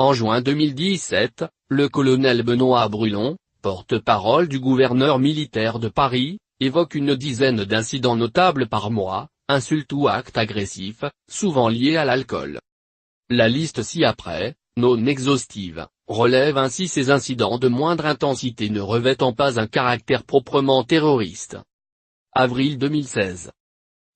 En juin 2017, le colonel Benoît Brulon, porte-parole du gouverneur militaire de Paris, évoque une dizaine d'incidents notables par mois, insultes ou actes agressifs, souvent liés à l'alcool. La liste ci-après, non exhaustive, relève ainsi ces incidents de moindre intensité ne revêtant pas un caractère proprement terroriste. Avril 2016.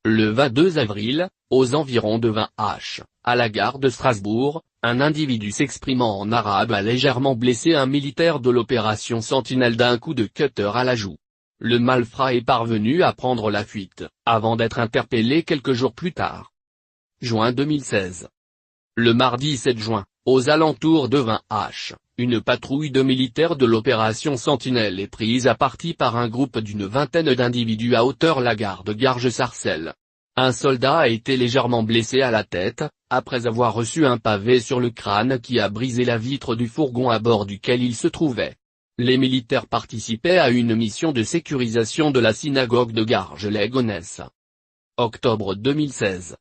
Le 22 avril, aux environs de 20h, à la gare de Strasbourg, un individu s'exprimant en arabe a légèrement blessé un militaire de l'opération Sentinelle d'un coup de cutter à la joue. Le malfrat est parvenu à prendre la fuite, avant d'être interpellé quelques jours plus tard. Juin 2016. Le mardi 7 juin, aux alentours de 20h, une patrouille de militaires de l'opération Sentinelle est prise à partie par un groupe d'une vingtaine d'individus à hauteur la gare de Garges-Sarcelles. Un soldat a été légèrement blessé à la tête, après avoir reçu un pavé sur le crâne qui a brisé la vitre du fourgon à bord duquel il se trouvait. Les militaires participaient à une mission de sécurisation de la synagogue de Garges-les-Gonesse. Octobre 2016.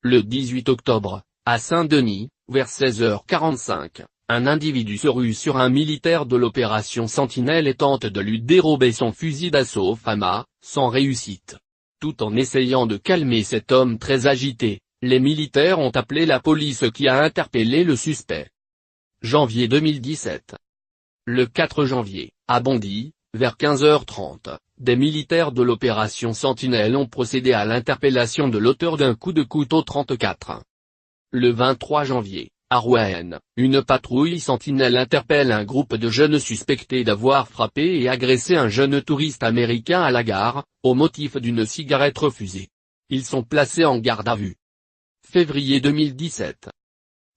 Le 18 octobre, à Saint-Denis, vers 16h45, un individu se rue sur un militaire de l'opération Sentinelle et tente de lui dérober son fusil d'assaut FAMA, sans réussite. Tout en essayant de calmer cet homme très agité, les militaires ont appelé la police qui a interpellé le suspect. Janvier 2017. Le 4 janvier, à Bondy, vers 15h30, des militaires de l'opération Sentinelle ont procédé à l'interpellation de l'auteur d'un coup de couteau 34. Le 23 janvier, à Rouen, une patrouille Sentinelle interpelle un groupe de jeunes suspectés d'avoir frappé et agressé un jeune touriste américain à la gare, au motif d'une cigarette refusée. Ils sont placés en garde à vue. Février 2017.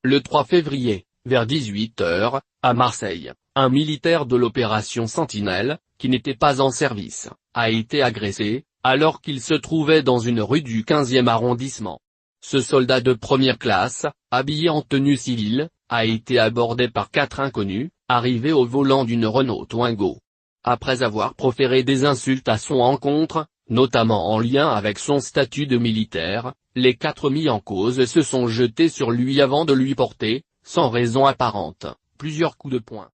Le 3 février, vers 18h, à Marseille, un militaire de l'opération Sentinelle, qui n'était pas en service, a été agressé, alors qu'il se trouvait dans une rue du 15e arrondissement. Ce soldat de première classe, habillé en tenue civile, a été abordé par 4 inconnus, arrivés au volant d'une Renault Twingo. Après avoir proféré des insultes à son encontre, notamment en lien avec son statut de militaire, les 4 mis en cause se sont jetés sur lui avant de lui porter, sans raison apparente, plusieurs coups de poing.